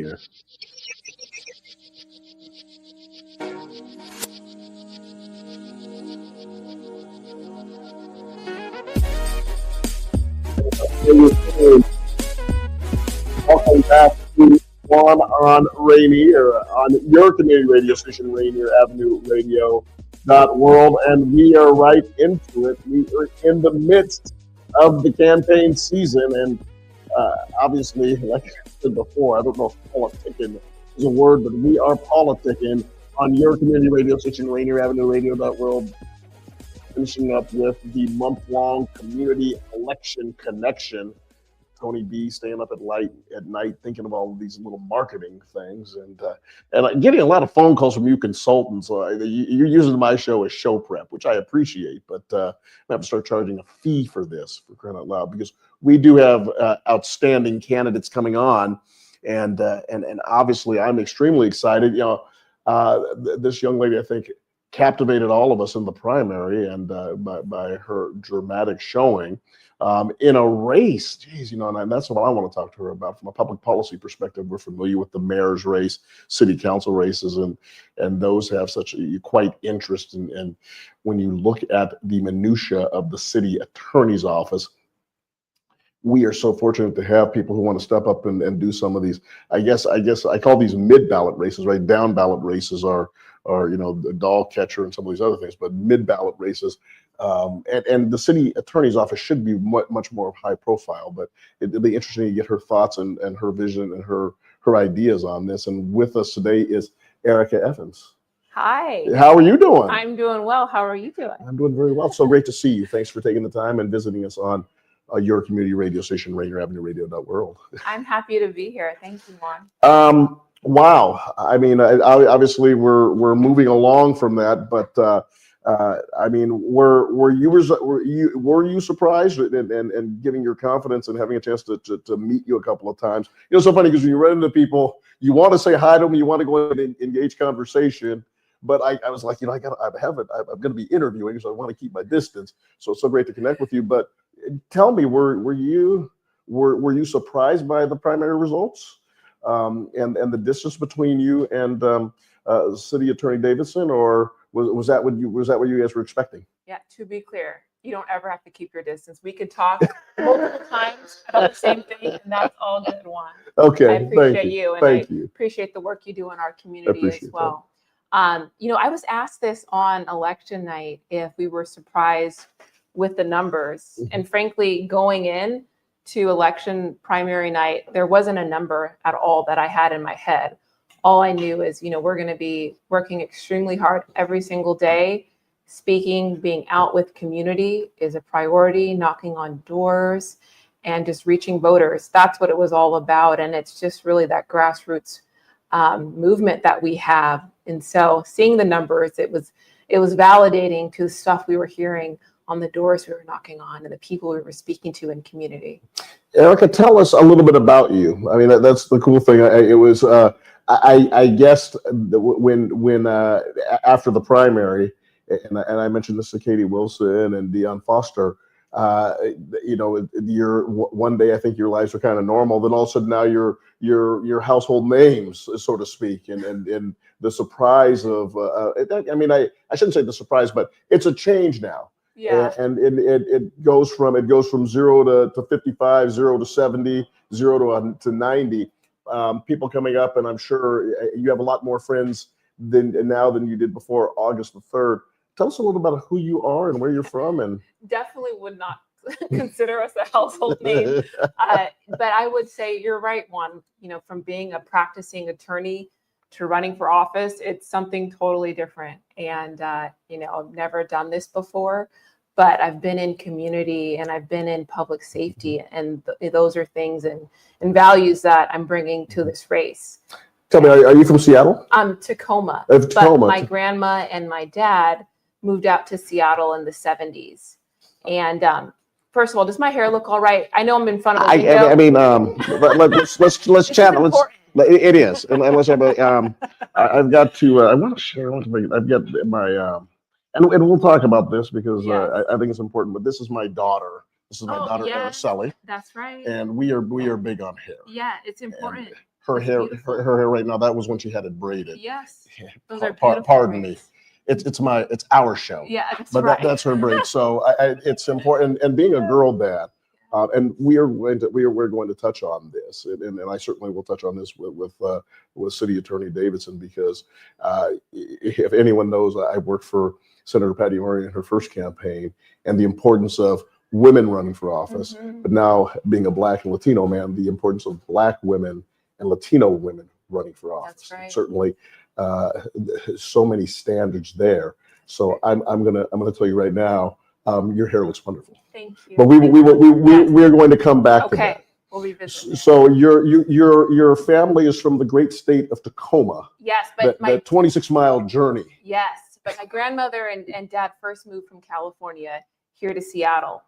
here. Welcome back to Juan on Rainier on your community radio station, Rainier Avenue Radio. World, and we are right into it. We are in the midst of the campaign season, and obviously, like I said before, I don't know if politicking is a word, but we are politicking on your community radio station, Rainier Avenue Radio. World, finishing up with the month-long community election connection. Tony B staying up at night thinking of all of these little marketing things and getting a lot of phone calls from you consultants. You're using my show as show prep, which I appreciate, but I have to start charging a fee for this, for crying out loud, because we do have outstanding candidates coming on, and obviously I'm extremely excited. This young lady, I think, captivated all of us in the primary, and by her dramatic showing. In a race, geez, and that's what I want to talk to her about from a public policy perspective. We're familiar with the mayor's race, city council races, and those have such quite interest. And when you look at the minutia of the city attorney's office, we are so fortunate to have people who want to step up and do some of these. I guess I call these mid-ballot races, right? Down ballot races are the doll catcher and some of these other things, but mid-ballot races. And the city attorney's office should be much more high profile, but it'll be interesting to get her thoughts and her vision and her ideas on this. And with us today is Erika Evans. Hi. How are you doing? I'm doing well. How are you doing? I'm doing very well. So great to see you. Thanks for taking the time and visiting us on your community radio station, Rainier Avenue Radio. World. I'm happy to be here. Thank you, Juan. Wow. I mean, obviously we're moving along from that, but I mean, were you surprised and giving your confidence and having a chance to meet you a couple of times? It's so funny because when you run into people, you want to say hi to them, you want to go and engage conversation. But I was like, I'm going to be interviewing, so I want to keep my distance. So it's so great to connect with you. But tell me, were you surprised by the primary results and the distance between you and City Attorney Davidson, or was that what you guys were expecting? Yeah, to be clear, you don't ever have to keep your distance. We could talk multiple times about the same thing, and that's all good, Juan. Okay, I appreciate you, and I you. Appreciate the work you do in our community as well. I was asked this on election night if we were surprised with the numbers, and frankly, going in to election primary night, there wasn't a number at all that I had in my head. All I knew is, we're going to be working extremely hard every single day. Speaking, being out with community is a priority, knocking on doors and just reaching voters. That's what it was all about. And it's just really that grassroots movement that we have. And so seeing the numbers, it was validating to the stuff we were hearing on the doors we were knocking on and the people we were speaking to in community. Erika, tell us a little bit about you. I mean, that's the cool thing. I guessed when after the primary, and I mentioned this to Katie Wilson and Deion Foster, one day I think your lives are kind of normal. Then all of a sudden now you're household names, so to speak, and the surprise of I shouldn't say the surprise, but it's a change now. Yeah. And it goes from 0 to 55, 0 to 70, 0 to 90. People coming up, and I'm sure you have a lot more friends now than you did before August the 3rd. Tell us a little about who you are and where you're from. And definitely would not consider us a household name, but I would say you're right, Juan. From being a practicing attorney to running for office, it's something totally different. And I've never done this before, but I've been in community and I've been in public safety, and those are things and values that I'm bringing to this race. Tell me, are you from Seattle? I'm Tacoma. Tacoma. But my grandma and my dad moved out to Seattle in the 70s. And first of all, does my hair look all right? I know I'm in front of a video. Let's chat. It is. And let's have I've got to. I want to share. I've got my. And we'll talk about this because I think it's important. But this is my daughter. This is my daughter, Araceli. That's right. And we are big on hair. Yeah, it's important. her hair right now. That was when she had it braided. Yes, those are beautiful. Pardon me. It's our show. Yeah, that's but right. That's her braid. So it's important. And being a girl dad, and we're going to touch on this, and I certainly will touch on this with City Attorney Davidson, because if anyone knows, I worked for Senator Patty Murray in her first campaign, and the importance of women running for office, but now being a Black and Latino man, the importance of Black women and Latino women running for office. That's right. Certainly, so many standards there. So I'm gonna tell you right now, your hair looks wonderful. Thank you. But we're going to come back to that. Okay, we'll revisit. So your family is from the great state of Tacoma. Yes, but that 26-mile journey. Yes, but my grandmother and dad first moved from California here to Seattle.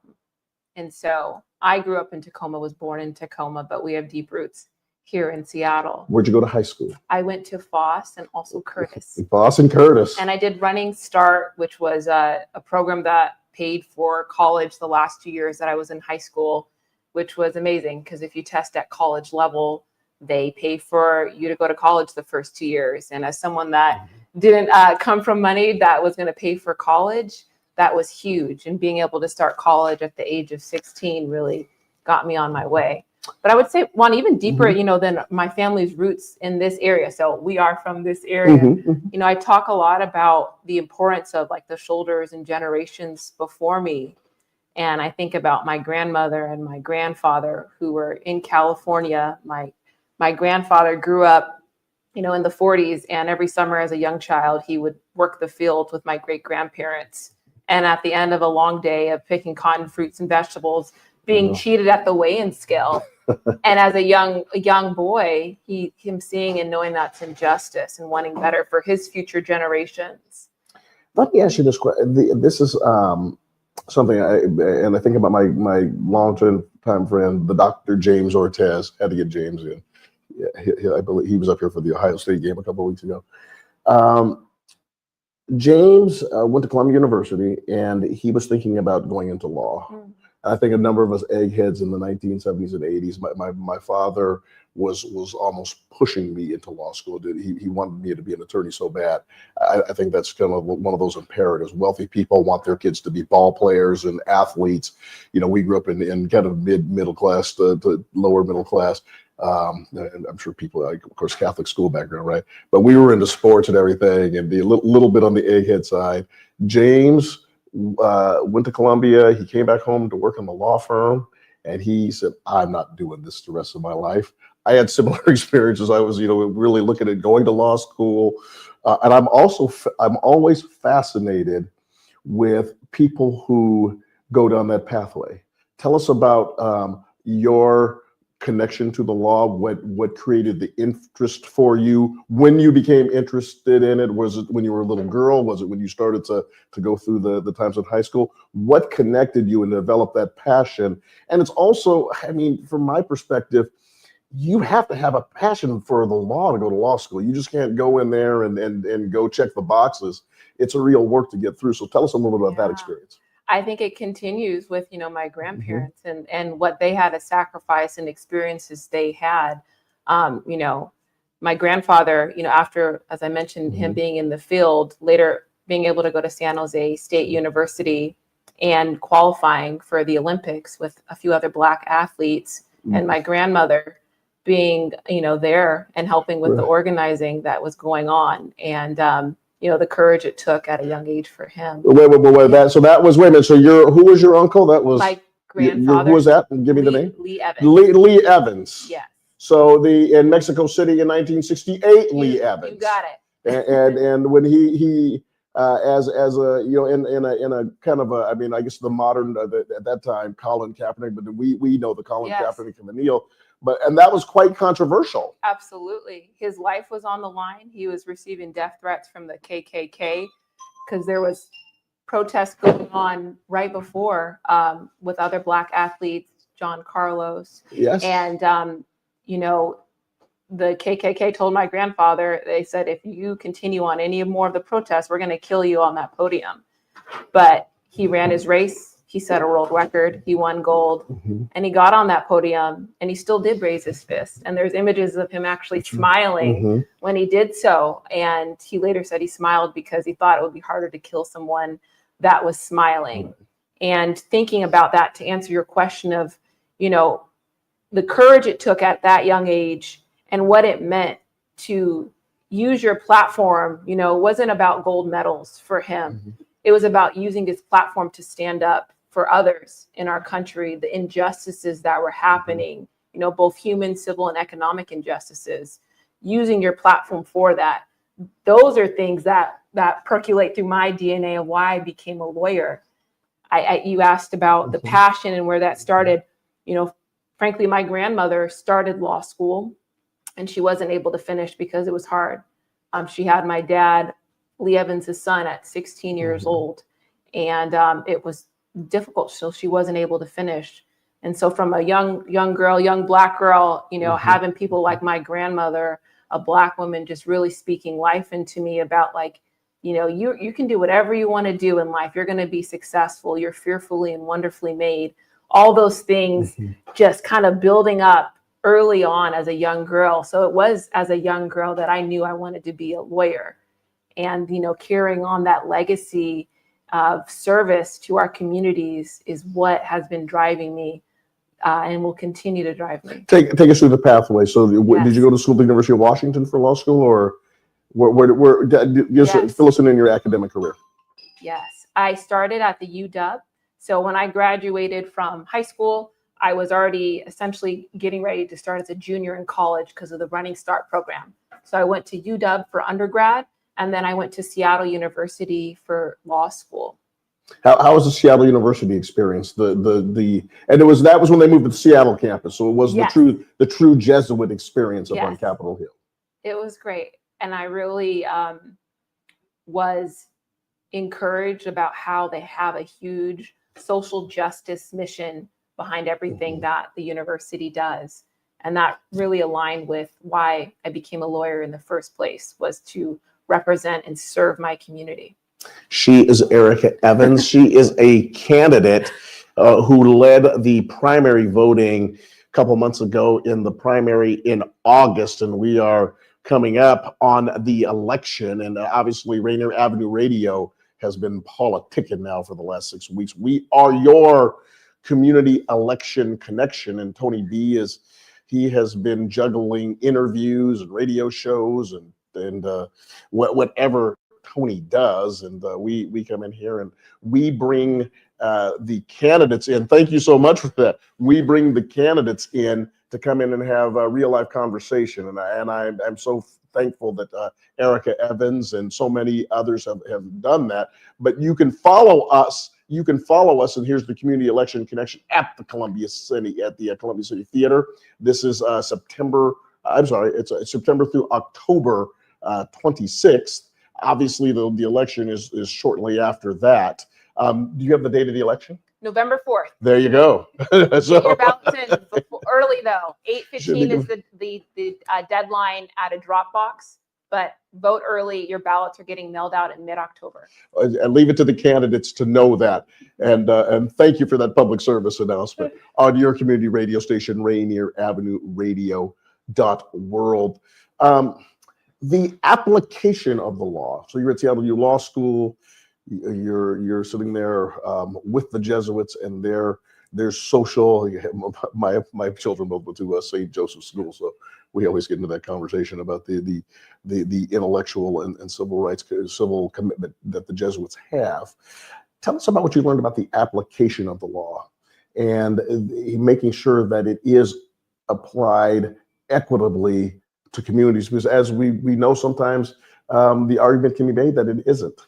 And so I grew up in Tacoma, was born in Tacoma, but we have deep roots here in Seattle. Where'd you go to high school? I went to Foss and also Curtis. Foss and Curtis. And I did Running Start, which was a program that paid for college the last 2 years that I was in high school, which was amazing because if you test at college level, they pay for you to go to college the first 2 years. And as someone that didn't come from money that was going to pay for college, that was huge. And being able to start college at the age of 16 really got me on my way. But I would say, Juan, even deeper, than my family's roots in this area. So we are from this area. I talk a lot about the importance of like the shoulders and generations before me. And I think about my grandmother and my grandfather who were in California. My grandfather grew up, in the 40s, and every summer as a young child, he would work the field with my great grandparents. And at the end of a long day of picking cotton fruits and vegetables, being cheated at the weigh-in scale. And as a young boy, him seeing and knowing that's injustice and wanting better for his future generations. Let me ask you this question. This is something I think about my long-time friend, the Dr. James Ortez. Had to get James in. Yeah, I believe he was up here for the Ohio State game a couple of weeks ago. James went to Columbia University, and he was thinking about going into law. I think a number of us eggheads in the 1970s and 80s, my father was almost pushing me into law school. He wanted me to be an attorney so bad. I think that's kind of one of those imperatives. Wealthy people want their kids to be ball players and athletes. We grew up in kind of middle class to lower middle class. And I'm sure people, like, of course, Catholic school background, right? But we were into sports and everything, and a little bit on the egghead side. James went to Columbia. He came back home to work in the law firm, and he said, "I'm not doing this the rest of my life." I had similar experiences. I was, really looking at going to law school, and I'm always fascinated with people who go down that pathway. Tell us about your connection to the law. What created the interest for you when you became interested in it? Was it when you were a little girl? Was it when you started to go through the times in high school? What connected you and developed that passion? And it's also, from my perspective, you have to have a passion for the law to go to law school. You just can't go in there and go check the boxes. It's a real work to get through. So tell us a little bit about that experience. I think it continues with, my grandparents and what they had to sacrifice and experiences they had. My grandfather, after, as I mentioned, him being in the field, later being able to go to San Jose State University and qualifying for the Olympics with a few other Black athletes, and my grandmother being, there and helping with the organizing that was going on. And, the courage it took at a young age for him. Wait. So that was, wait a minute. So who was your uncle? That was my grandfather. Who was that? Give me the name. Lee Evans. Lee Evans. Yeah. So in Mexico City in 1968, Lee Evans. You got it. And when he as a in a kind of I guess the modern at that time Colin Kaepernick, but we know the Colin Kaepernick and the Neil. And that was quite controversial. Absolutely. His life was on the line. He was receiving death threats from the KKK because there was protests going on right before with other Black athletes, John Carlos. Yes. And, the KKK told my grandfather, they said, if you continue on any more of the protests, we're going to kill you on that podium. But he ran his race he set a world record, he won gold, and he got on that podium, and he still did raise his fist. And there's images of him actually smiling when he did so. And he later said he smiled because he thought it would be harder to kill someone that was smiling. And thinking about that, to answer your question of, the courage it took at that young age and what it meant to use your platform, wasn't about gold medals for him. It was about using his platform to stand up for others in our country, the injustices that were happening, both human, civil, and economic injustices, using your platform for that. Those are things that percolate through my DNA of why I became a lawyer. You asked about the passion and where that started. Frankly, my grandmother started law school and she wasn't able to finish because it was hard. She had my dad, Lee Evans' son, at 16 years old. And it was difficult. So she wasn't able to finish. And so from a young girl, young Black girl, having people like my grandmother, a Black woman, just really speaking life into me about you can do whatever you want to do in life. You're going to be successful. You're fearfully and wonderfully made. All those things just kind of building up early on as a young girl. So it was as a young girl that I knew I wanted to be a lawyer. And, carrying on that legacy of service to our communities is what has been driving me and will continue to drive me. Take us through the pathway. So did you go to school at the University of Washington for law school, or where fill us in your academic career? Yes, I started at the UW. So when I graduated from high school, I was already essentially getting ready to start as a junior in college because of the Running Start program. So I went to UW for undergrad, and then I went to Seattle University for law school. How was the Seattle University experience? And that was when they moved to the Seattle campus. So it was the true Jesuit experience up on Capitol Hill. It was great, and I really was encouraged about how they have a huge social justice mission behind everything that the university does. And that really aligned with why I became a lawyer in the first place, was to represent and serve my community. She is Erika Evans. She is a candidate who led the primary voting a couple months ago in the primary in August. And we are coming up on the election. And obviously Rainier Avenue Radio has been politicking now for the last 6 weeks. We are your community election connection. And Tony B has been juggling interviews and radio shows and whatever Tony does. And we come in here and we bring the candidates in. Thank you so much for that. We bring the candidates in to come in and have a real life conversation. And I'm so thankful that Erika Evans and so many others have done that. But you can follow us. And here's the Community Election Connection at the Columbia City Theater. This is September through October 26th. Obviously, the election is shortly after that. Do you have the date of the election? November 4th. There you go. So, your ballots in early though. 8:15 is the deadline at a Dropbox. But vote early. Your ballots are getting mailed out in mid-October. And leave it to the candidates to know that. And thank you for that public service announcement on your community radio station, Rainier Avenue Radio .world. The application of the law. So you're at Seattle U Law School. You're sitting there with the Jesuits and their social. My children both went to St. Joseph's School, so we always get into that conversation about the intellectual and civil rights, civil commitment that the Jesuits have. Tell us about what you learned about the application of the law and making sure that it is applied equitably to communities, because as we know, sometimes the argument can be made that it isn't.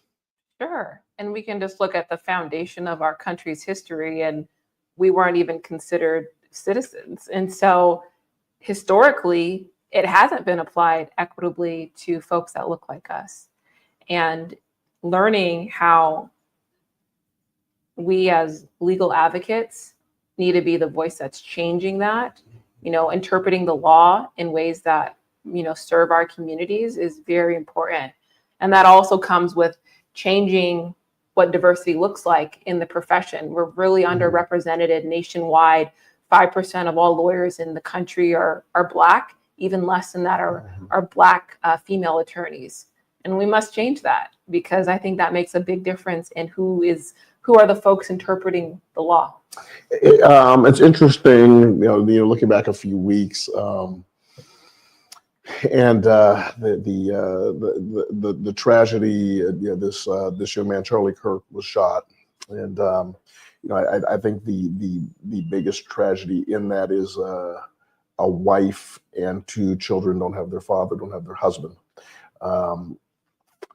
Sure. And we can just look at the foundation of our country's history, and we weren't even considered citizens. And so historically, it hasn't been applied equitably to folks that look like us. And learning how we as legal advocates need to be the voice that's changing that, interpreting the law in ways that, serve our communities is very important. And that also comes with changing what diversity looks like in the profession. We're really underrepresented nationwide. 5% of all lawyers in the country are Black. Even less than that are Black female attorneys. And we must change that, because I think that makes a big difference in who are the folks interpreting the law. It's interesting, looking back a few weeks, and the tragedy. This young man, Charlie Kirk, was shot, and I think the biggest tragedy in that is a wife and 2 children don't have their father, don't have their husband.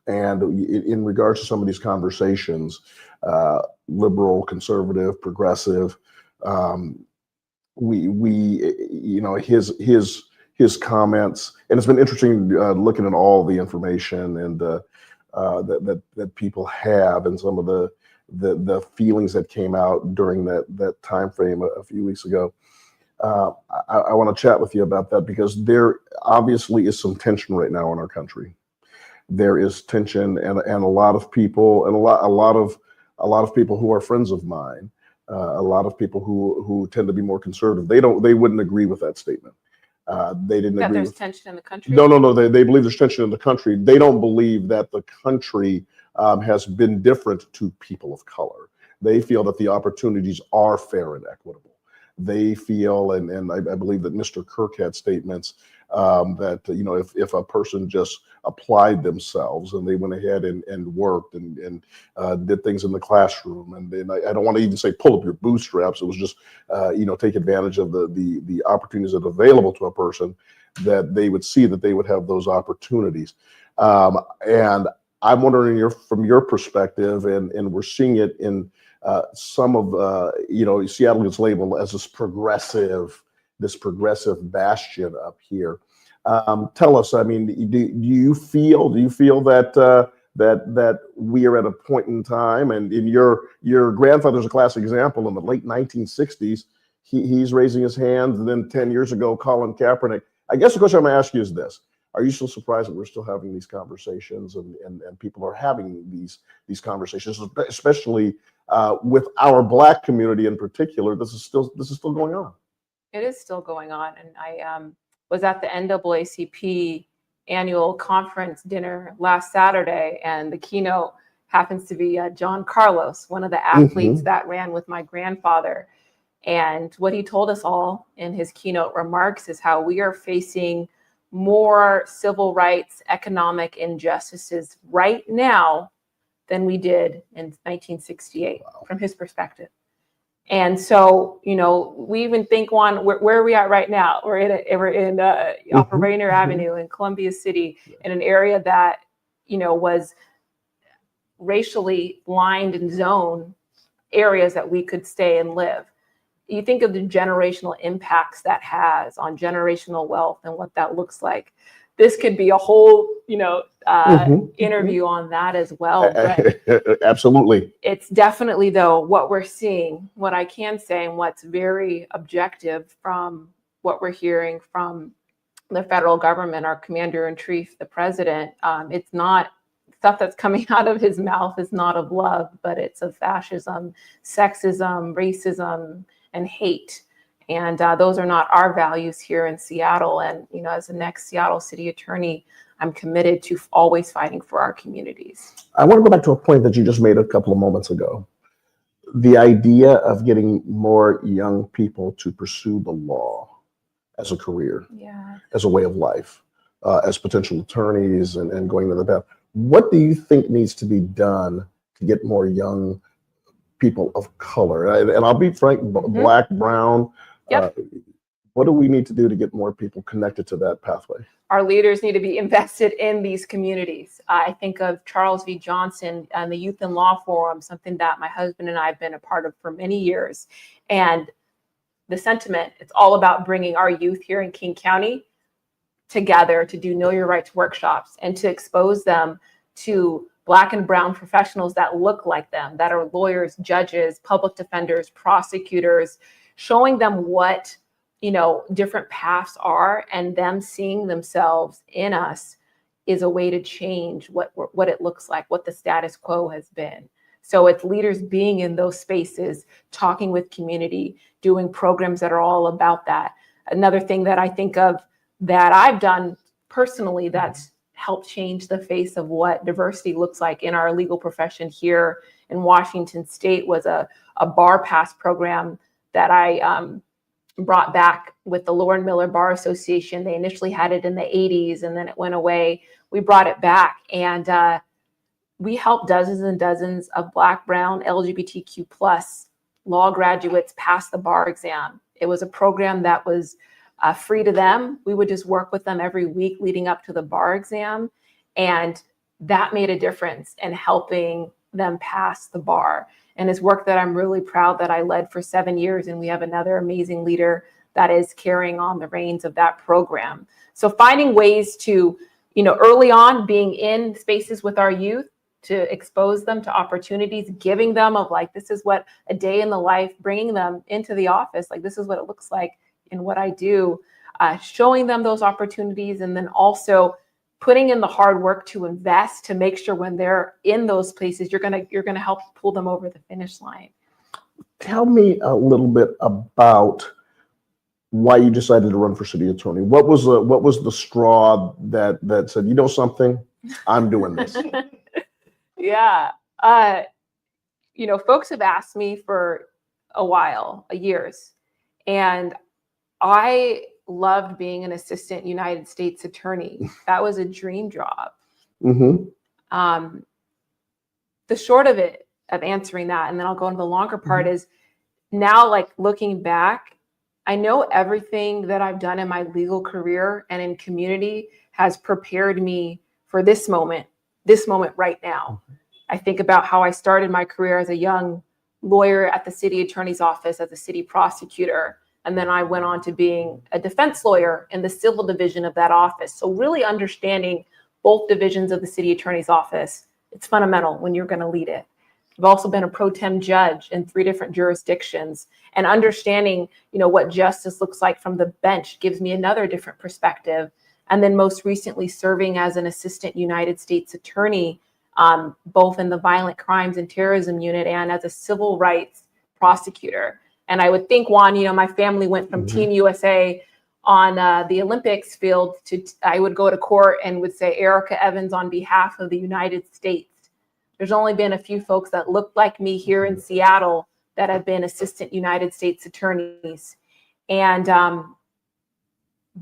And in regards to some of these conversations, liberal, conservative, progressive, his comments, and it's been interesting looking at all the information and that people have, and some of the feelings that came out during that time frame a few weeks ago. I want to chat with you about that, because there obviously is some tension right now in our country. There is tension, and a lot of people, and a lot of people who are friends of mine, a lot of people who tend to be more conservative, they wouldn't agree with that statement. They didn't agree. There's tension in the country? No. They believe there's tension in the country. They don't believe that the country has been different to people of color. They feel that the opportunities are fair and equitable. They feel, and I believe that Mr. Kirk had statements that if a person just applied themselves and they went ahead and worked and did things in the classroom, and then I don't want to even say pull up your bootstraps. It was just take advantage of the opportunities that are available to a person, that they would see that they would have those opportunities. And I'm wondering, from your perspective, and we're seeing it in some of Seattle gets labeled as this progressive bastion up here. Tell us, I mean, do you feel that that we are at a point in time, and in your grandfather's a classic example. In the late 1960s, he's raising his hand, and then 10 years ago, Colin Kaepernick. I guess the question I'm going to ask you is this: are you still surprised that we're still having these conversations, and people are having these conversations, especially with our Black community in particular? This is still going on. It is still going on, and I was at the NAACP annual conference dinner last Saturday, and the keynote happens to be John Carlos, one of the athletes that ran with my grandfather. And what he told us all in his keynote remarks is how we are facing more civil rights, economic injustices right now than we did in 1968, from his perspective. And so, we even think, Juan, where are we at right now? We're in off of Rainier Avenue in Columbia City, in an area that, was racially lined and zoned areas that we could stay and live. You think of the generational impacts that has on generational wealth and what that looks like. This could be a whole, interview on that as well. But absolutely. It's definitely, though, what we're seeing, what I can say, and what's very objective from what we're hearing from the federal government, our commander-in-chief, the president. It's not stuff that's coming out of his mouth is not of love, but it's of fascism, sexism, racism, and hate. And those are not our values here in Seattle. And, as the next Seattle City Attorney, I'm committed to always fighting for our communities. I want to go back to a point that you just made a couple of moments ago. The idea of getting more young people to pursue the law as a career, as a way of life, as potential attorneys and going to the path. What do you think needs to be done to get more young people of color? And I'll be frank, Black, brown. What do we need to do to get more people connected to that pathway? Our leaders need to be invested in these communities. I think of Charles V. Johnson and the Youth and Law Forum, something that my husband and I have been a part of for many years. And the sentiment, it's all about bringing our youth here in King County together to do Know Your Rights workshops and to expose them to Black and brown professionals that look like them, that are lawyers, judges, public defenders, prosecutors, showing them what different paths are, and them seeing themselves in us is a way to change what it looks like, what the status quo has been. So it's leaders being in those spaces, talking with community, doing programs that are all about that. Another thing that I think of that I've done personally that's helped change the face of what diversity looks like in our legal profession here in Washington State was a bar pass program that I brought back with the Lauren Miller Bar Association. They initially had it in the 80s and then it went away. We brought it back, and we helped dozens and dozens of Black, Brown, LGBTQ plus law graduates pass the bar exam. It was a program that was free to them. We would just work with them every week leading up to the bar exam. And that made a difference in helping them pass the bar. And it's work that I'm really proud that I led for 7 years. And we have another amazing leader that is carrying on the reins of that program. So finding ways to, early on being in spaces with our youth, to expose them to opportunities, giving them of like, this is what a day in the life, bringing them into the office, like this is what it looks like in what I do, showing them those opportunities, and then also putting in the hard work to invest to make sure when they're in those places, you're gonna help pull them over the finish line. Tell me a little bit about why you decided to run for city attorney. What was the straw that said, something, I'm doing this? Yeah. Folks have asked me for a while, years, and I loved being an assistant United States attorney. That was a dream job. Mm-hmm. The short of it, of answering that, and then I'll go into the longer part, is now, like, looking back, I know everything that I've done in my legal career and in community has prepared me for this moment right now. I think about how I started my career as a young lawyer at the city attorney's office as a city prosecutor. And then I went on to being a defense lawyer in the civil division of that office. So really understanding both divisions of the city attorney's office, it's fundamental when you're going to lead it. I've also been a pro tem judge in 3 different jurisdictions, and understanding, what justice looks like from the bench gives me another different perspective. And then most recently serving as an assistant United States attorney, both in the violent crimes and terrorism unit and as a civil rights prosecutor. And I would think, Juan, my family went from Team USA on the Olympics field to, I would go to court and would say, Erika Evans on behalf of the United States. There's only been a few folks that look like me here in Seattle that have been assistant United States attorneys. And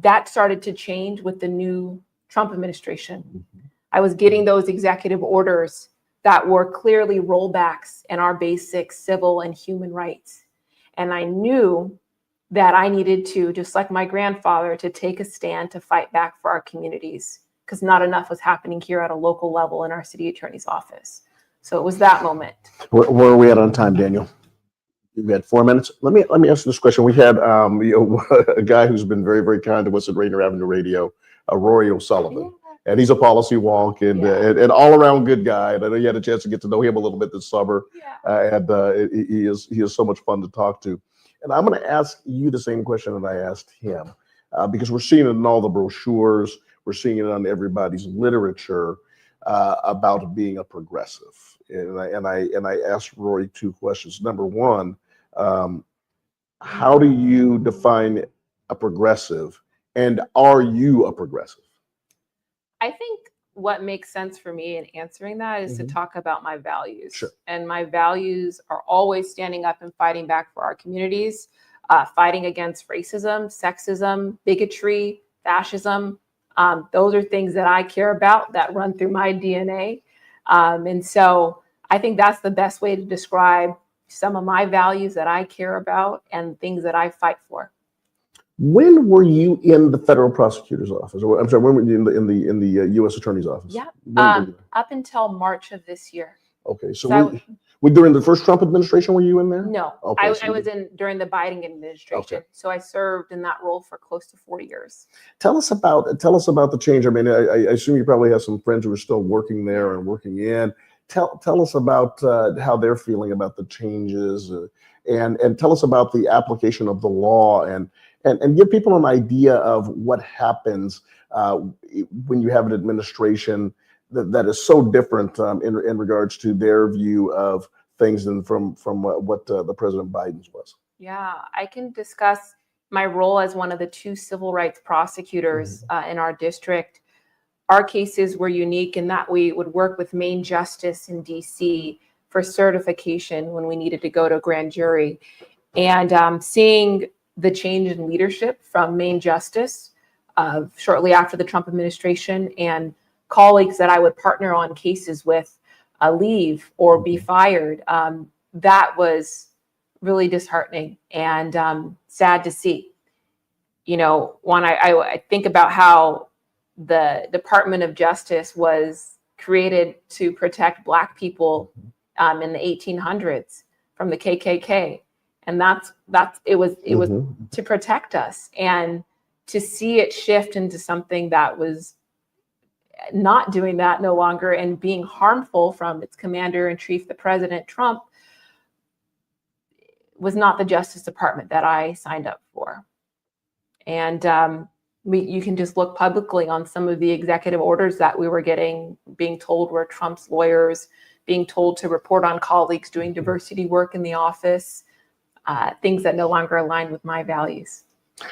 that started to change with the new Trump administration. I was getting those executive orders that were clearly rollbacks in our basic civil and human rights. And I knew that I needed to, just like my grandfather, to take a stand to fight back for our communities, because not enough was happening here at a local level in our city attorney's office. So it was that moment. Where are we at on time, Daniel? We had 4 minutes. Let me ask this question. We had a guy who's been very, very kind to us at Rainier Avenue Radio, Rory O'Sullivan. Yeah. And he's a policy wonk and all around good guy. And I know you had a chance to get to know him a little bit this summer. Yeah. He is so much fun to talk to. And I'm going to ask you the same question that I asked him, because we're seeing it in all the brochures. We're seeing it on everybody's literature about being a progressive. And I asked Rory 2 questions. Number one, how do you define a progressive, and are you a progressive? I think what makes sense for me in answering that is to talk about my values. Sure. And my values are always standing up and fighting back for our communities, fighting against racism, sexism, bigotry, fascism. Those are things that I care about, that run through my DNA. And so I think that's the best way to describe some of my values that I care about and things that I fight for. When were you in the federal prosecutor's office? Or, I'm sorry, when were you in the U.S. Attorney's office? Yeah, up until March of this year. Okay, so during the first Trump administration, were you in there? No, okay, I was in during the Biden administration. Okay. So I served in that role for close to 4 years. Tell us about the change. I mean, I assume you probably have some friends who are still working there and working in. Tell us about how they're feeling about the changes, and tell us about the application of the law, and give people an idea of what happens when you have an administration that is so different in regards to their view of things than from what the President Biden's was. Yeah, I can discuss my role as one of the 2 civil rights prosecutors in our district. Our cases were unique in that we would work with Main Justice in DC for certification when we needed to go to a grand jury. And seeing the change in leadership from Main Justice shortly after the Trump administration, and colleagues that I would partner on cases with leave or be fired, that was really disheartening and sad to see. You know, Juan, I think about how the Department of Justice was created to protect Black people in the 1800s from the KKK, and it was to protect us, and to see it shift into something that was not doing that no longer and being harmful from its commander-in-chief, the President Trump, was not the Justice Department that I signed up for. And you can just look publicly on some of the executive orders that we were being told were Trump's lawyers, being told to report on colleagues doing diversity work in the office, things that no longer align with my values.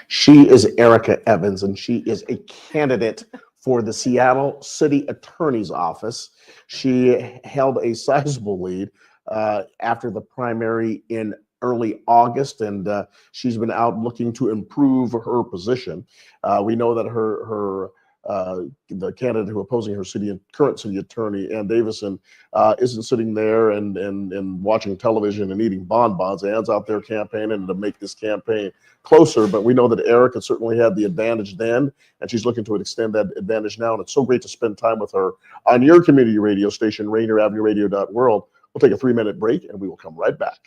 She is Erika Evans, and she is a candidate for the Seattle City Attorney's Office. She held a sizable lead after the primary in early August, and she's been out looking to improve her position. We know that the candidate who opposing her current city attorney, Ann Davison, isn't sitting there and watching television and eating bonbons. Ann's out there campaigning to make this campaign closer, but we know that Erika certainly had the advantage then, and she's looking to extend that advantage now, and it's so great to spend time with her on your community radio station, Rainier Avenue Radio.world. We'll take a 3-minute break, and we will come right back.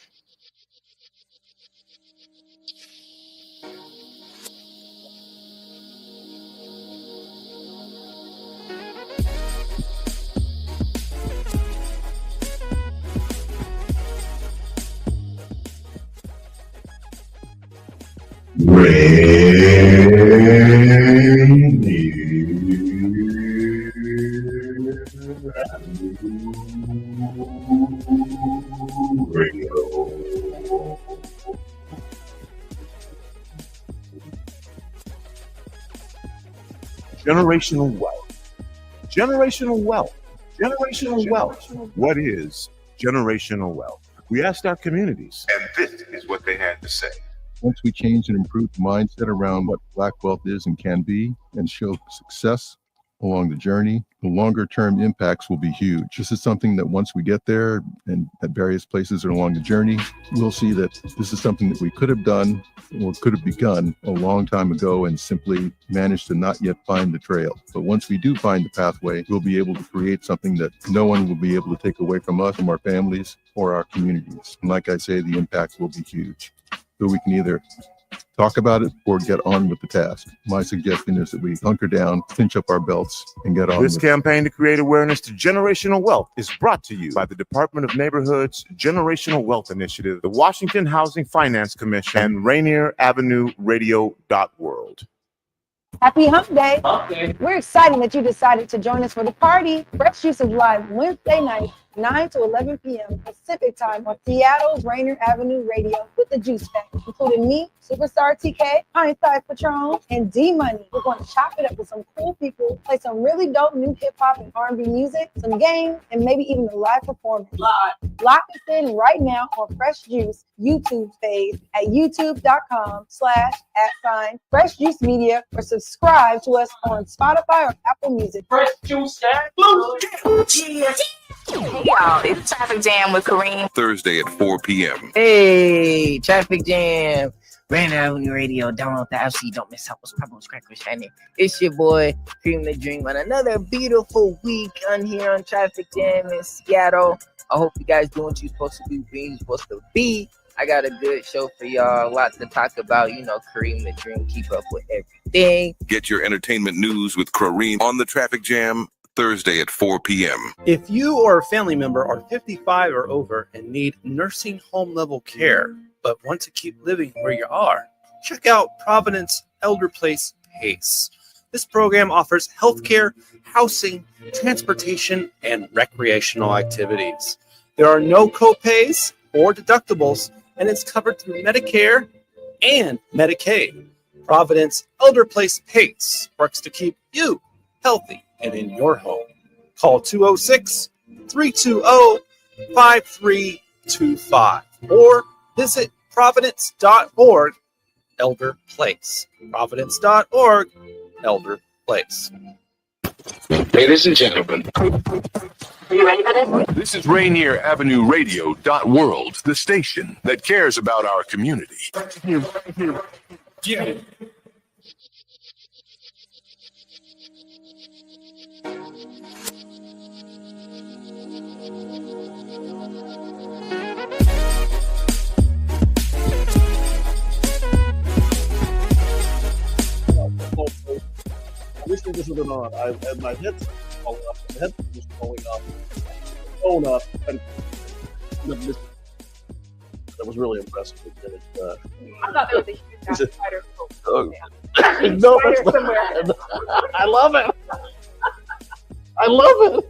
Generational wealth. Generational wealth. Generational wealth. What is generational wealth? We asked our communities, and this is what they had to say. Once we change and improve the mindset around what Black wealth is and can be, and show success along the journey, the longer term impacts will be huge. This is something that once we get there and at various places along the journey, we'll see that this is something that we could have done or could have begun a long time ago and simply managed to not yet find the trail. But once we do find the pathway, we'll be able to create something that no one will be able to take away from us, from our families or our communities. And like I say, the impact will be huge. So we can either talk about it or get on with the task. My suggestion is that we hunker down, pinch up our belts, and get on This campaign to create awareness to generational wealth is brought to you by the Department of Neighborhood's Generational Wealth Initiative, the Washington Housing Finance Commission, and Rainier Avenue Radio.world. Happy Hump Day. We're excited that you decided to join us for the party. Fresh Juice is live Wednesday night, 9 to 11 p.m. Pacific time on Seattle's Rainier Avenue Radio with the Juice Pack, including me, Superstar TK, Hindsight Patron, and D-Money. We're going to chop it up with some cool people, play some really dope new hip-hop and R&B music, some games, and maybe even a live performance. Lock us in right now on Fresh Juice YouTube page at youtube.com/@Fresh Juice Media, or subscribe to us on Spotify or Apple Music. Fresh Juice, Hey y'all, it's Traffic Jam with Kareem. Thursday at 4 p.m. Hey, Traffic Jam. Rainier Avenue Radio, download the app so you don't miss out what's popping, what's cracking, what's shining. It's your boy, Kareem the Dream, on another beautiful week on here on Traffic Jam in Seattle. I hope you guys doing what you're supposed to do, being you're supposed to be. I got a good show for y'all, a lot to talk about. You know, Kareem the Dream, keep up with everything. Get your entertainment news with Kareem on the Traffic Jam, Thursday at 4 p.m. If you or a family member are 55 or over and need nursing home level care, but want to keep living where you are, check out Providence Elder Place PACE. This program offers healthcare, housing, transportation, and recreational activities. There are no copays or deductibles, and it's covered through Medicare and Medicaid. Providence Elder Place PACE works to keep you healthy and in your home. Call 206-320-5325 or visit providence.org Elder Place. Providence.org Elder Place. Ladies and gentlemen, are you ready for this? This is Rainier Avenue Radio.world, the station that cares about our community. Yeah. I wish this wasn't on. My head's falling off. My head was falling off. Phone up. That was really impressive. I thought there was a huge spider. No, I love it. I love it.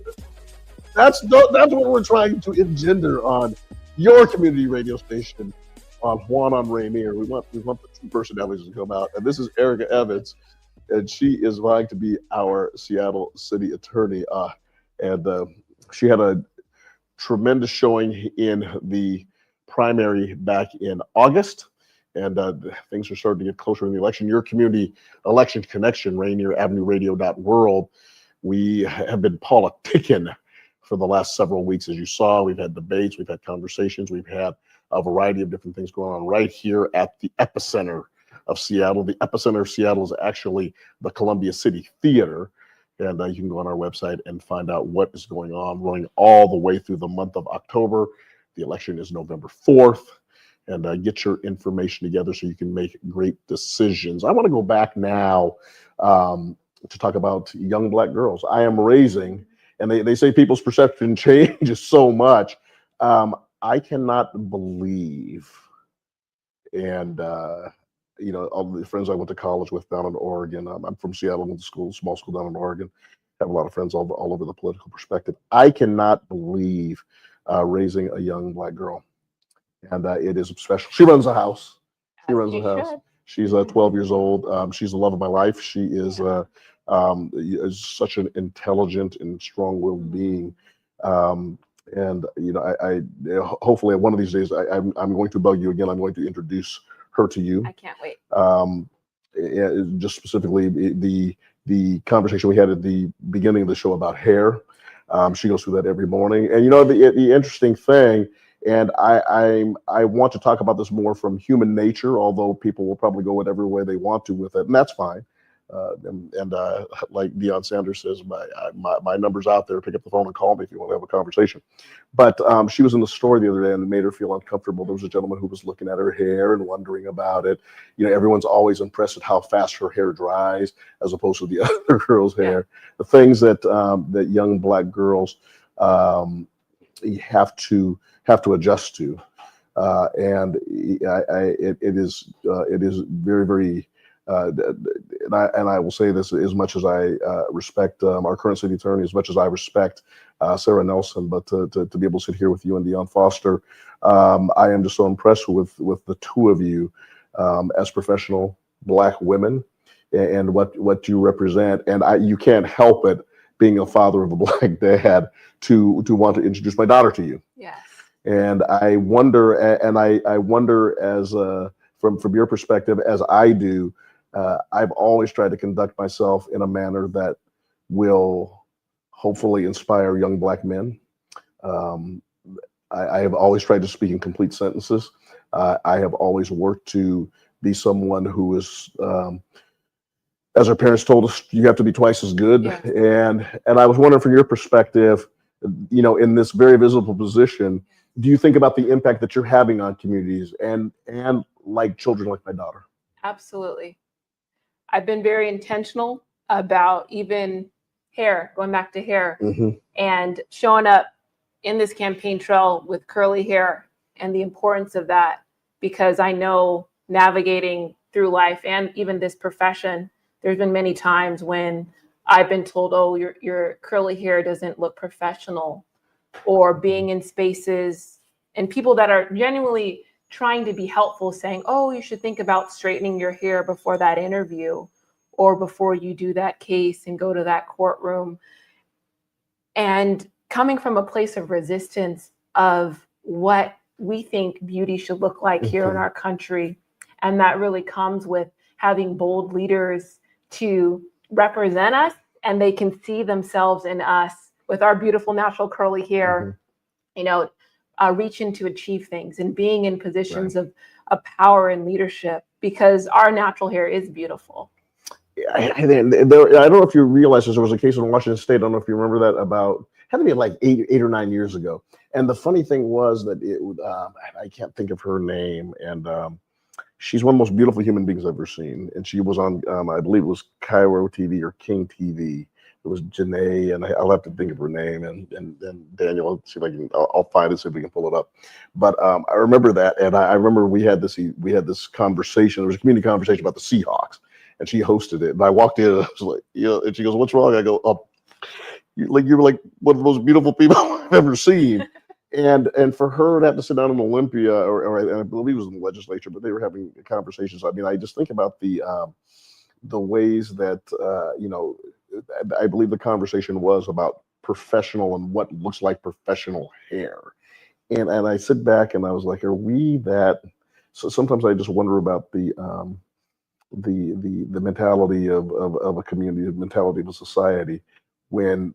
That's what we're trying to engender on your community radio station on Juan on Rainier. We want the two personalities to come out, and this is Erika Evans, and she is vying to be our Seattle City Attorney. And she had a tremendous showing in the primary back in August, and things are starting to get closer in the election. Your community election connection, Rainier Avenue Radio.world. We have been politicking for the last several weeks. As you saw, we've had debates, we've had conversations, we've had a variety of different things going on right here at the epicenter of Seattle. The epicenter of Seattle is actually the Columbia City Theater. And you can go on our website and find out what is going on, running all the way through the month of October. The election is November 4th. And get your information together so you can make great decisions. I want to go back now to talk about young Black girls. I am raising, and they say people's perception changes so much. I cannot believe, and all the friends I went to college with down in Oregon. I'm from Seattle, went to school, small school down in Oregon. Have a lot of friends all over the political perspective. I cannot believe raising a young Black girl, and it is special. She runs a house. She's 12 years old. She's the love of my life. She is such an intelligent and strong-willed being. And I hopefully one of these days I'm going to bug you again. I'm going to introduce her to you. I can't wait. Just specifically the conversation we had at the beginning of the show about hair. She goes through that every morning. And the interesting thing, and I want to talk about this more from human nature, although people will probably go whatever way they want to with it, and that's fine. Like Deion Sanders says, my number's out there. Pick up the phone and call me if you want to have a conversation. But she was in the store the other day, and it made her feel uncomfortable. There was a gentleman who was looking at her hair and wondering about it. Everyone's always impressed at how fast her hair dries, as opposed to the other girls' hair. The things that young Black girls have to adjust to, and it is very, very. And I will say this, as much as I respect our current city attorney, as much as I respect Sarah Nelson, but to be able to sit here with you and Deion Foster, I am just so impressed with the two of you as professional Black women and what you represent. And you can't help it, being a father of a Black dad, to want to introduce my daughter to you. Yes. And I wonder, I wonder as from your perspective, as I do. I've always tried to conduct myself in a manner that will hopefully inspire young Black men. I have always tried to speak in complete sentences. I have always worked to be someone who is, as our parents told us, you have to be twice as good. Yeah. And I was wondering, from your perspective, in this very visible position, do you think about the impact that you're having on communities and like children like my daughter? Absolutely. I've been very intentional about even hair, going back to hair, and showing up in this campaign trail with curly hair and the importance of that, because I know navigating through life and even this profession, there's been many times when I've been told, oh, your curly hair doesn't look professional, or being in spaces and people that are genuinely trying to be helpful saying, oh, you should think about straightening your hair before that interview or before you do that case and go to that courtroom. And coming from a place of resistance of what we think beauty should look like here in our country. And that really comes with having bold leaders to represent us, and they can see themselves in us with our beautiful natural curly hair, reaching to achieve things and being in positions of power and leadership, because our natural hair is beautiful. I don't know if you realize this. There was a case in Washington State. I don't know if you remember that. Had to be like eight or 9 years ago. And the funny thing was that I can't think of her name, and she's one of the most beautiful human beings I've ever seen. And she was on, I believe it was Cairo TV or King TV. It was Janae, and I'll have to think of her name. And Daniel, I'll see if I'll find it, see if we can pull it up. But I remember that, and I remember we had this conversation. There was a community conversation about the Seahawks, and she hosted it. And I walked in, and I was like, and she goes, "What's wrong?" I go, "Oh, you were like one of the most beautiful people I've ever seen." And for her to have to sit down in Olympia, or I believe it was in the legislature, but they were having conversations. I mean, I just think about the ways that I believe the conversation was about professional and what looks like professional hair. And I sit back and I was like, are we that? So sometimes I just wonder about the mentality of a community, the mentality of a society, when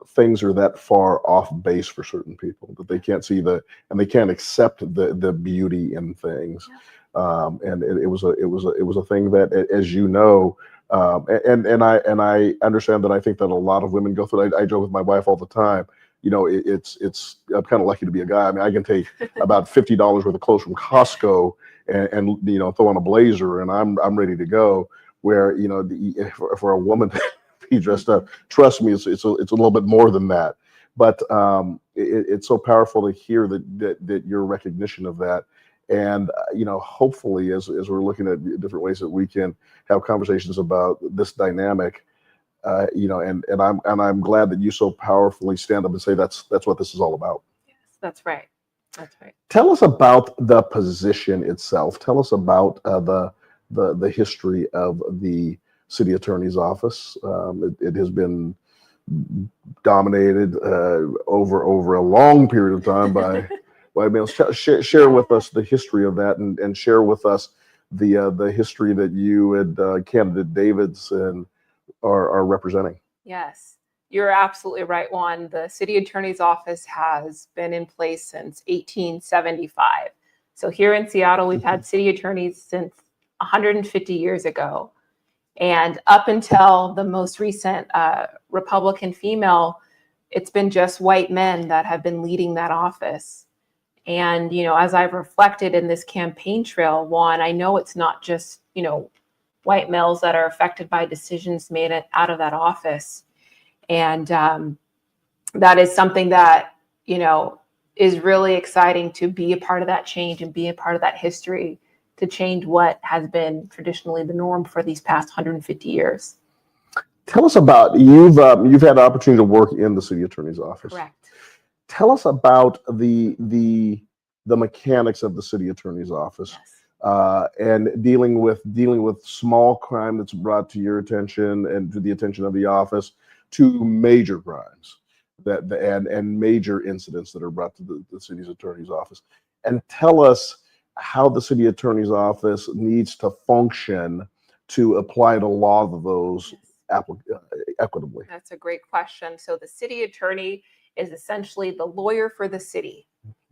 things are that far off base for certain people that they can't see and they can't accept the beauty in things. And it was a thing that, as you know, and I understand that. I think that a lot of women go through. I joke with my wife all the time. It's I'm kind of lucky to be a guy. I mean, I can take about $50 worth of clothes from Costco and throw on a blazer, and I'm ready to go. Where for a woman to be dressed up, trust me, it's a little bit more than that. But it's so powerful to hear that your recognition of that. And hopefully, as we're looking at different ways that we can have conversations about this dynamic, and I'm glad that you so powerfully stand up and say that's what this is all about. Yes, that's right. That's right. Tell us about the position itself. Tell us about the history of the city attorney's office. It has been dominated over a long period of time by white males. Share with us the history of that, and share with us the history that you and candidate Davidson are representing. Yes, you're absolutely right, Juan. The city attorney's office has been in place since 1875. So here in Seattle, we've had city attorneys since 150 years ago. And up until the most recent Republican female, it's been just white men that have been leading that office. And, as I've reflected in this campaign trail, Juan, I know it's not just, white males that are affected by decisions made out of that office. And that is something that, is really exciting to be a part of that change and be a part of that history to change what has been traditionally the norm for these past 150 years. Tell us about, you've had the opportunity to work in the city attorney's office. Correct. Tell us about the mechanics of the city attorney's office. Yes. And dealing with small crime that's brought to your attention and to the attention of the office, to major crimes and major incidents that are brought to the city's attorney's office. And tell us how the city attorney's office needs to function to apply the law of those equitably. That's a great question. So the city attorney is essentially the lawyer for the city.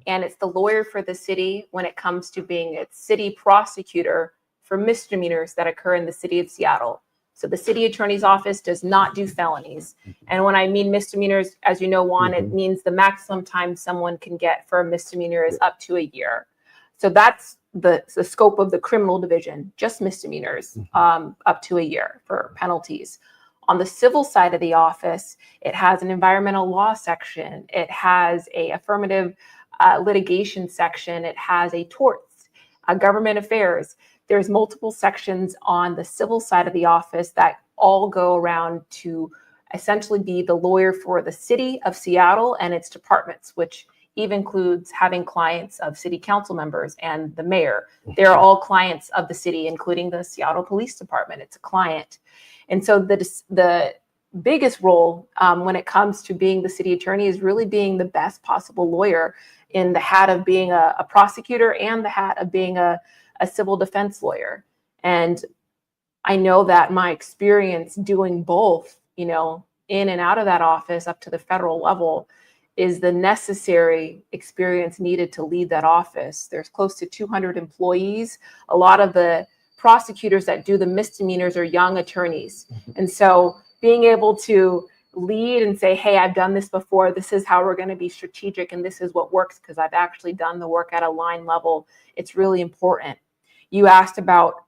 And it's the lawyer for the city when it comes to being its city prosecutor for misdemeanors that occur in the city of Seattle. So the city attorney's office does not do felonies. And when I mean misdemeanors, as you know, Juan, it means the maximum time someone can get for a misdemeanor is up to a year. So that's the scope of the criminal division, just misdemeanors, up to a year for penalties. On the civil side of the office, it has an environmental law section. It has a affirmative litigation section. It has a torts, government affairs. there's multiple sections on the civil side of the office that all go around to essentially be the lawyer for the city of Seattle and its departments, which even includes having clients of city council members and the mayor. They're all clients of the city, including the Seattle Police Department. It's a client. And so the biggest role when it comes to being the city attorney is really being the best possible lawyer in the hat of being a prosecutor and the hat of being a civil defense lawyer. And I know that my experience doing both, in and out of that office up to the federal level is the necessary experience needed to lead that office. There's close to 200 employees. A lot of the prosecutors that do the misdemeanors are young attorneys. And so being able to lead and say, hey, I've done this before, this is how we're going to be strategic, and this is what works because I've actually done the work at a line level, it's really important. You asked about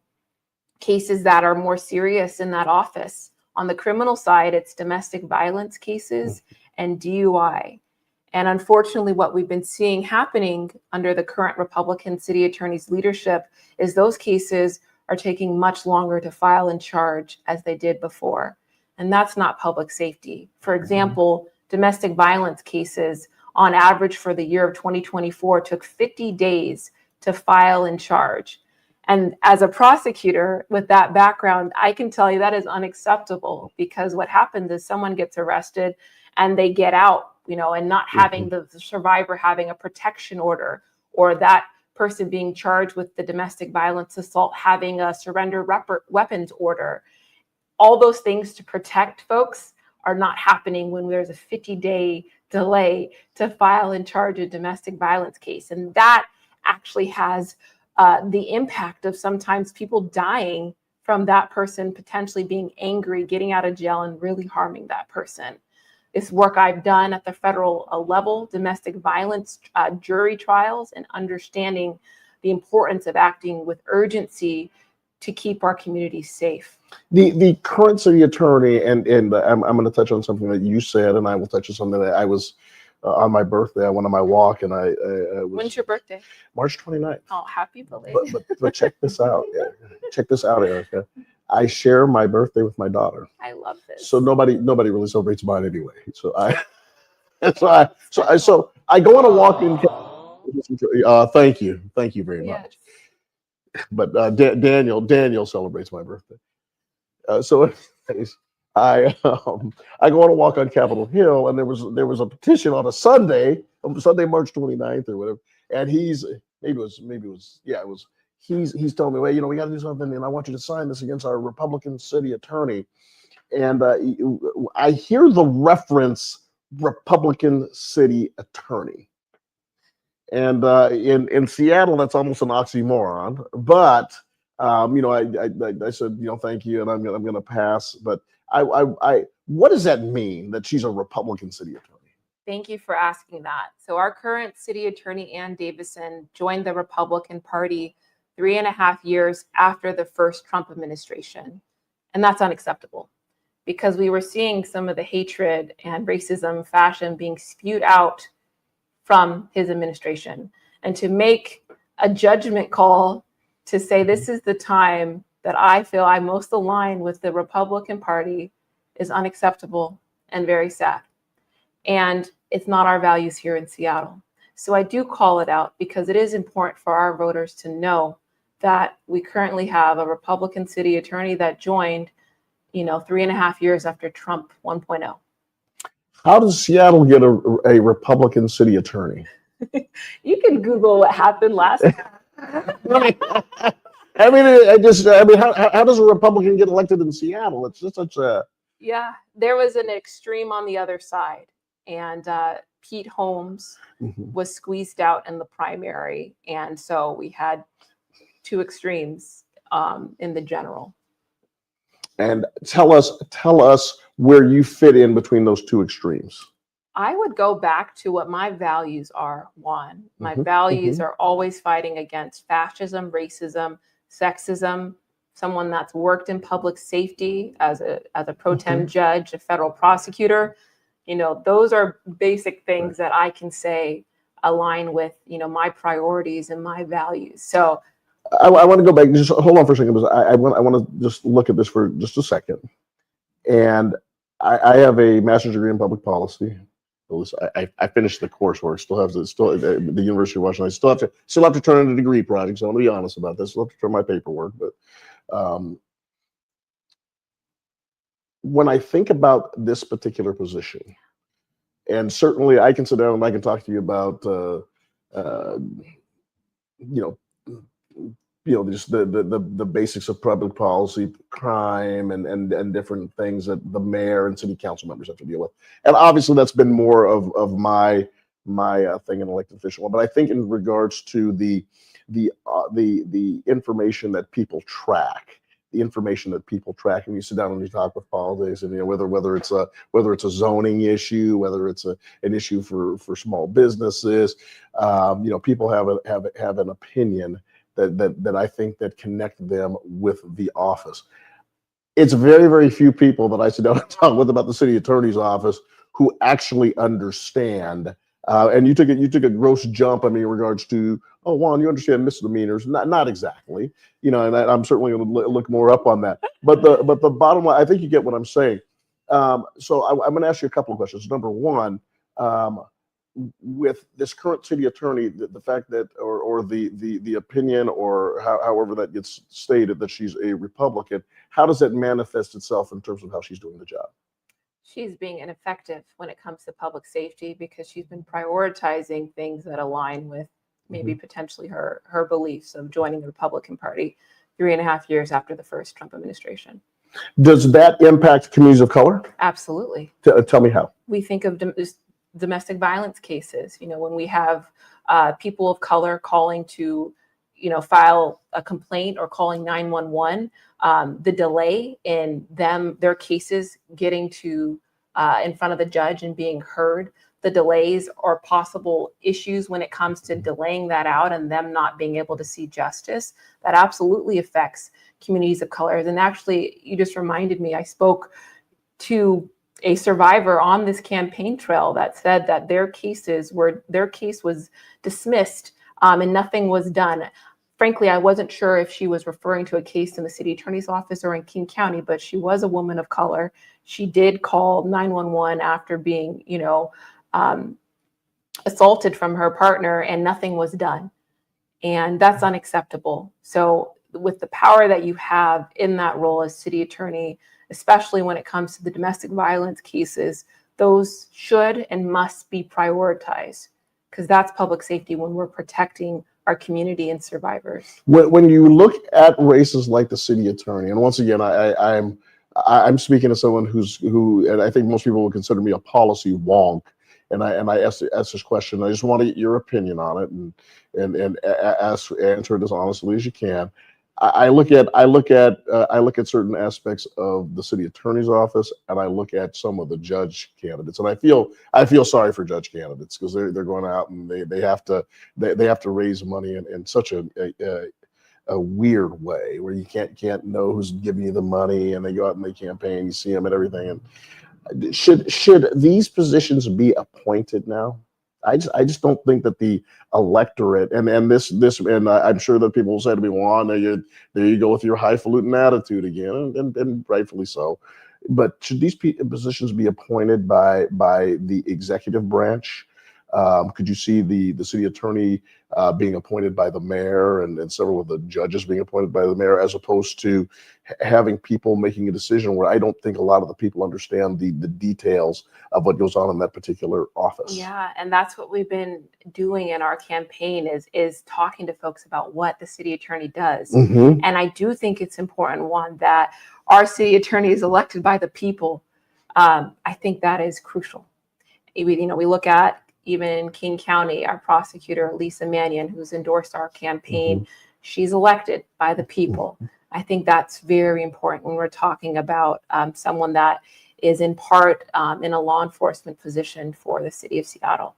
cases that are more serious in that office. On the criminal side, it's domestic violence cases and DUI. And unfortunately, what we've been seeing happening under the current Republican city attorney's leadership is those cases are taking much longer to file and charge as they did before. And that's not public safety. For example, domestic violence cases on average for the year of 2024 took 50 days to file and charge. And as a prosecutor with that background, I can tell you that is unacceptable, because what happens is someone gets arrested and they get out, and not having the survivor having a protection order, or that person being charged with the domestic violence assault having a surrender weapons order. All those things to protect folks are not happening when there's a 50-day delay to file and charge a domestic violence case. And that actually has the impact of sometimes people dying from that person potentially being angry, getting out of jail, and really harming that person. This work I've done at the federal level, domestic violence jury trials, and understanding the importance of acting with urgency to keep our communities safe. The current city attorney, and I'm going to touch on something that you said, and I will touch on something that I was on my birthday. I went on my walk, and I was. When's your birthday? March 29th. Oh, happy belated. But check this out. Check this out, Erika. I share my birthday with my daughter. I love this. So nobody really celebrates mine anyway. So I go on a walk in. Thank you very much. But Daniel celebrates my birthday. So anyways, I go on a walk on Capitol Hill, and there was a petition on a Sunday, March 29th or whatever, and he's telling me, well, we got to do something, and I want you to sign this against our Republican city attorney. And I hear the reference Republican city attorney. And in Seattle, that's almost an oxymoron. But I said, thank you, and I'm gonna pass. But I what does that mean that she's a Republican city attorney? Thank you for asking that. So our current city attorney, Ann Davison, joined the Republican Party 3.5 years after the first Trump administration. And that's unacceptable, because we were seeing some of the hatred and racism, fashion being spewed out from his administration. And to make a judgment call to say this is the time that I feel I most align with the Republican Party is unacceptable and very sad. And it's not our values here in Seattle. So I do call it out, because it is important for our voters to know that we currently have a Republican city attorney that joined, 3.5 years after Trump 1.0. How does Seattle get a Republican city attorney? You can Google what happened last time. how does a Republican get elected in Seattle? It's just such a... Yeah, there was an extreme on the other side. And Pete Holmes was squeezed out in the primary. And so we had two extremes in the general. And tell us where you fit in between those two extremes. I would go back to what my values are, Juan. My values are always fighting against fascism, racism, sexism. Someone that's worked in public safety as a pro tem judge, a federal prosecutor. Those are basic things that I can say align with, my priorities and my values. So I want to go back. Just hold on for a second, because I want to just look at this for just a second. And I have a master's degree in public policy. I finished the coursework. Still have the University of Washington. I still have to turn in a degree project. So I want to be honest about this. Still have to turn my paperwork. But when I think about this particular position, and certainly I can sit down and I can talk to you about just the basics of public policy, crime, and different things that the mayor and city council members have to deal with. And obviously that's been more of my thing in elected official. But I think in regards to the information that people track, and you sit down and you talk with politics, and whether it's a zoning issue, whether it's an issue for small businesses, people have an opinion that I think that connect them with the office. It's very, very few people that I sit down and talk with about the city attorney's office who actually understand. And you took a gross jump, in regards to, oh, Juan, you understand misdemeanors? Not exactly, and I'm certainly going to look more up on that. But the bottom line, I think you get what I'm saying. So I'm going to ask you a couple of questions. Number one, with this current city attorney, the fact that, or the opinion, or however that gets stated, that she's a Republican, how does that manifest itself in terms of how she's doing the job? She's being ineffective when it comes to public safety, because she's been prioritizing things that align with maybe potentially her beliefs of joining the Republican Party 3.5 years after the first Trump administration. Does that impact communities of color? Absolutely. Tell me how. We think of domestic violence cases, when we have people of color calling to, file a complaint or calling 911, the delay in their cases getting to in front of the judge and being heard, the delays or possible issues when it comes to delaying that out and them not being able to see justice, that absolutely affects communities of color. And actually, you just reminded me, I spoke to a survivor on this campaign trail that said that their case was dismissed and nothing was done. Frankly, I wasn't sure if she was referring to a case in the city attorney's office or in King County, but she was a woman of color. She did call 911 after being, assaulted from her partner, and nothing was done. And that's unacceptable. So with the power that you have in that role as city attorney, especially when it comes to the domestic violence cases, those should and must be prioritized, because that's public safety when we're protecting our community and survivors. When you look at races like the city attorney, and once again, I'm speaking to someone who, and I think most people would consider me a policy wonk, and I asked this question. I just want to get your opinion on it, and answer it as honestly as you can. I look at certain aspects of the city attorney's office, and I look at some of the judge candidates, and I feel sorry for judge candidates, because they're going out and they have to raise money in such a weird way, where you can't know who's giving you the money, and they go out and they campaign, you see them and everything. And should these positions be appointed now? I just don't think that the electorate and this and I'm sure that people will say to me, well, there you go with your highfalutin attitude again, and rightfully so. But should these positions be appointed by the executive branch? Could you see the city attorney being appointed by the mayor, and several of the judges being appointed by the mayor, as opposed to having people making a decision where I don't think a lot of the people understand the details of what goes on in that particular office? Yeah, and that's what we've been doing in our campaign is talking to folks about what the city attorney does. And I do think it's important, one, that our city attorney is elected by the people. I think that is crucial. We look at, even in King County, our prosecutor, Lisa Mannion, who's endorsed our campaign, she's elected by the people. I think that's very important when we're talking about someone that is in part in a law enforcement position for the city of Seattle.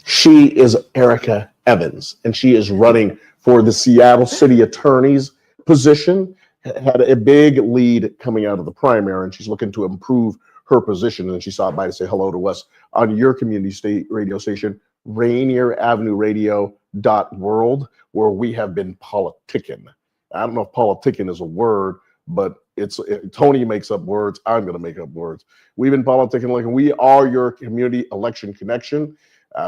She is Erika Evans, and she is running for the Seattle City Attorney's position. Had a big lead coming out of the primary, and she's looking to improve her position. And she stopped by to say hello to us on your community state radio station, Rainier Avenue Radio radio.world, where we have been politicking. I don't know if politicking is a word, but Tony makes up words. I'm going to make up words. We've been politicking like we are your community election connection.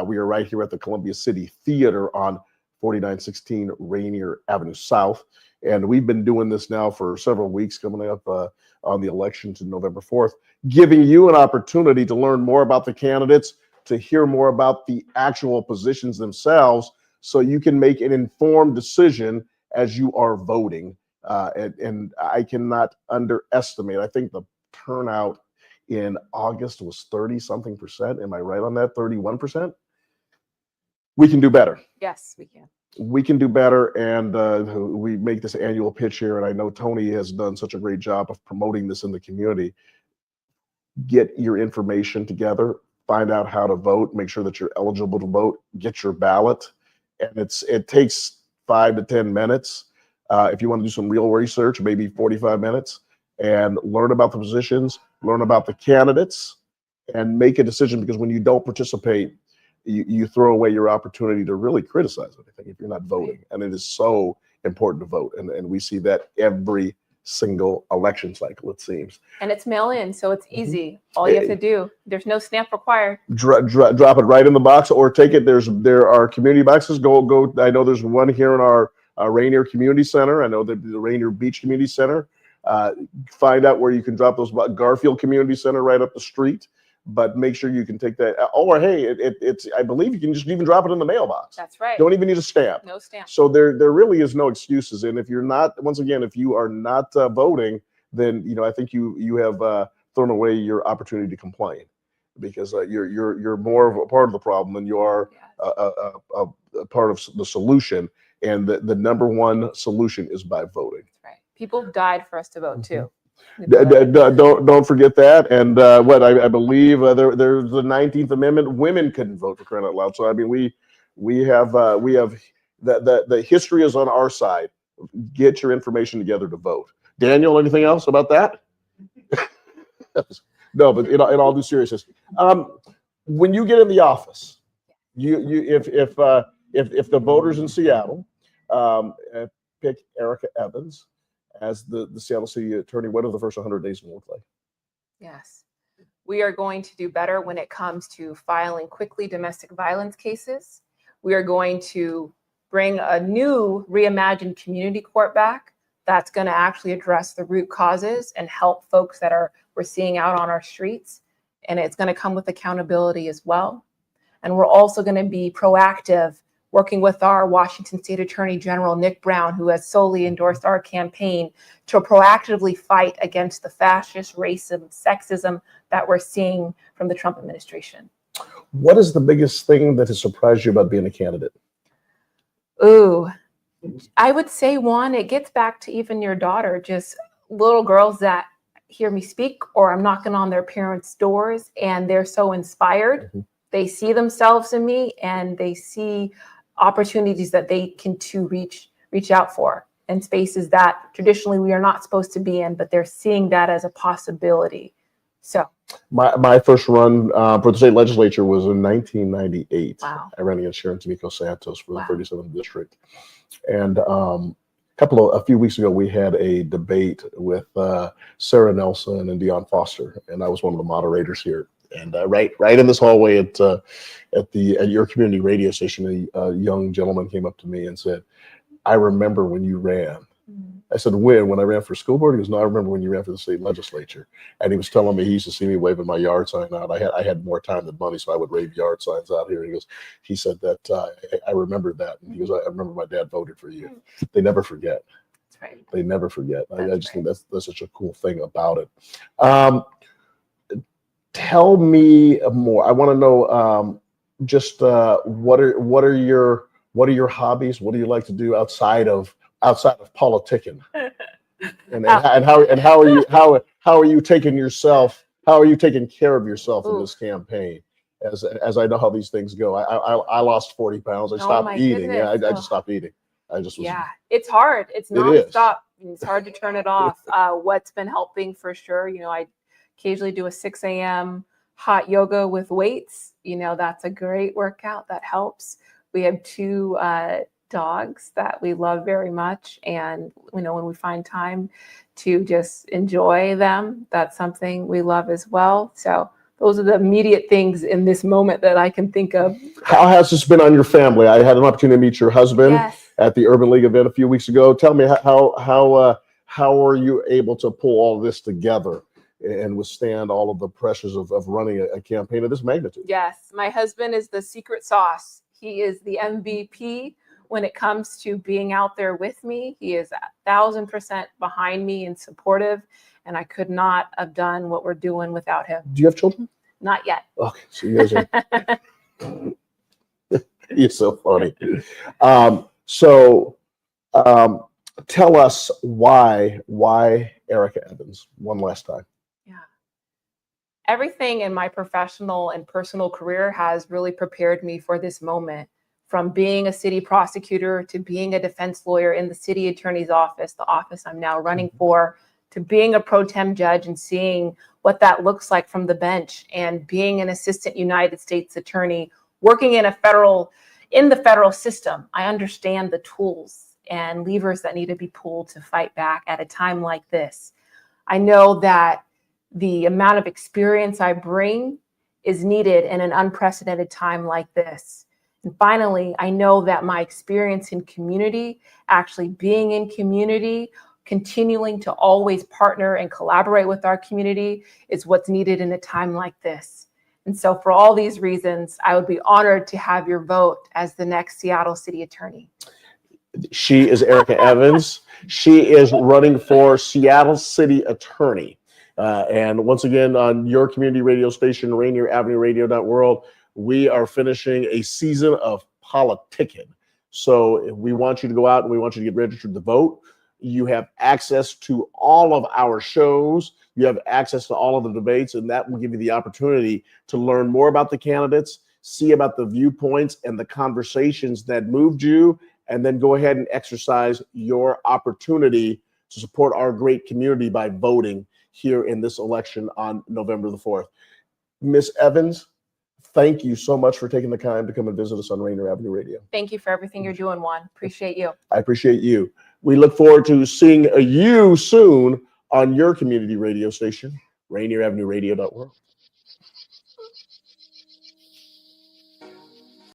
We are right here at the Columbia City Theater on 4916 Rainier Avenue South. And we've been doing this now for several weeks, coming up on the election to November 4th, giving you an opportunity to learn more about the candidates, to hear more about the actual positions themselves, so you can make an informed decision as you are voting. And I cannot underestimate, I think the turnout in August was 30-something%. Am I right on that? 31%? We can do better. Yes, we can. We can do better, and we make this annual pitch here, and I know Tony has done such a great job of promoting this in the community. Get your information together, find out how to vote, make sure that you're eligible to vote, get your ballot, and it takes 5 to 10 minutes. If you want to do some real research, maybe 45 minutes, and learn about the positions, learn about the candidates, and make a decision, because when you don't participate, you throw away your opportunity to really criticize anything if you're not voting. And it is so important to vote. And we see that every single election cycle, it seems. And it's mail in, so it's easy. All you have to do, there's no stamp required. Drop it right in the box, or take it. There are community boxes. Go. I know there's one here in our Rainier Community Center. I know the Rainier Beach Community Center. Find out where you can drop those. Garfield Community Center right up the street. But make sure you can take that. Or hey, it's I believe you can just even drop it in the mailbox. That's right. Don't even need a stamp. No stamp. So there really is no excuses. And if you're not, once again, if you are not voting, then I think you have thrown away your opportunity to complain, because you're more of a part of the problem than you are a part of the solution. And the number one solution is by voting. That's right. People died for us to vote too. Don't forget that. And I believe there's the 19th Amendment. Women couldn't vote, for crying out loud. So I mean, we have the history is on our side. Get your information together to vote. Daniel, anything else about that? No, but in all due seriousness, when you get in the office, if the voters in Seattle pick Erika Evans as the Seattle City Attorney, what are the first 100 days going to look like? Yes. We are going to do better when it comes to filing quickly domestic violence cases. We are going to bring a new reimagined community court back that's going to actually address the root causes and help folks that we're seeing out on our streets. And it's going to come with accountability as well. And we're also going to be proactive, working with our Washington State Attorney General, Nick Brown, who has solely endorsed our campaign to proactively fight against the fascist, racism, sexism that we're seeing from the Trump administration. What is the biggest thing that has surprised you about being a candidate? Ooh, I would say, Juan, it gets back to even your daughter, just little girls that hear me speak, or I'm knocking on their parents' doors and they're so inspired. Mm-hmm. They see themselves in me, and they see opportunities that they can too reach out for, and spaces that traditionally we are not supposed to be in, but they're seeing that as a possibility. So my first run for the state legislature was in 1998. Wow. I ran against Sharon Tamiko Santos for the 37th district. And a few weeks ago, we had a debate with Sarah Nelson and Deion Foster, and I was one of the moderators here. And right in this hallway at your community radio station, a young gentleman came up to me and said, "I remember when you ran." Mm-hmm. I said, when I ran for school board? He goes, "No, I remember when you ran for the state legislature." And he was telling me he used to see me waving my yard sign out. I had more time than money, so I would wave yard signs out here. He said that I remember that. And he goes, "I remember my dad voted for you." They never forget. That's right. They never forget. I just think that's such a cool thing about it. Tell me more. I want to know what are your hobbies? What do you like to do outside of politicking? and how are you taking yourself? How are you taking care of yourself in this campaign? As I know how these things go. I lost 40 pounds. I stopped eating. Yeah, I just stopped eating. It's hard. It's nonstop. It's hard to turn it off. What's been helping for sure, I occasionally do a 6 a.m. hot yoga with weights. That's a great workout that helps. We have two dogs that we love very much. And, when we find time to just enjoy them, that's something we love as well. So those are the immediate things in this moment that I can think of. How has this been on your family? I had an opportunity to meet your husband at the Urban League event a few weeks ago. Tell me how are you able to pull all this together and withstand all of the pressures of running a campaign of this magnitude? Yes, my husband is the secret sauce. He is the MVP when it comes to being out there with me. He is 1,000% behind me and supportive, and I could not have done what we're doing without him. Do you have children? Not yet. Okay, so you guys are... You're so funny. Tell us why Erika Evans one last time. Yeah. Everything in my professional and personal career has really prepared me for this moment. From being a city prosecutor to being a defense lawyer in the city attorney's office, the office I'm now running for, to being a pro tem judge and seeing what that looks like from the bench, and being an assistant United States attorney, working in the federal system. I understand the tools and levers that need to be pulled to fight back at a time like this. I know that the amount of experience I bring is needed in an unprecedented time like this. And finally, I know that my experience in community, actually being in community, continuing to always partner and collaborate with our community, is what's needed in a time like this. And so for all these reasons, I would be honored to have your vote as the next Seattle City Attorney. She is Erika Evans. She is running for Seattle City Attorney. And once again, on your community radio station, Rainier Avenue Radio.world, we are finishing a season of politicking. So we want you to go out and we want you to get registered to vote. You have access to all of our shows. You have access to all of the debates, and that will give you the opportunity to learn more about the candidates, see about the viewpoints and the conversations that moved you, and then go ahead and exercise your opportunity to support our great community by voting here in this election on November the 4th. Miss Evans, thank you so much for taking the time to come and visit us on Rainier Avenue Radio. Thank you for everything you're doing, Juan. Appreciate you. I appreciate you. We look forward to seeing you soon on your community radio station, Rainier Avenue Radio.world.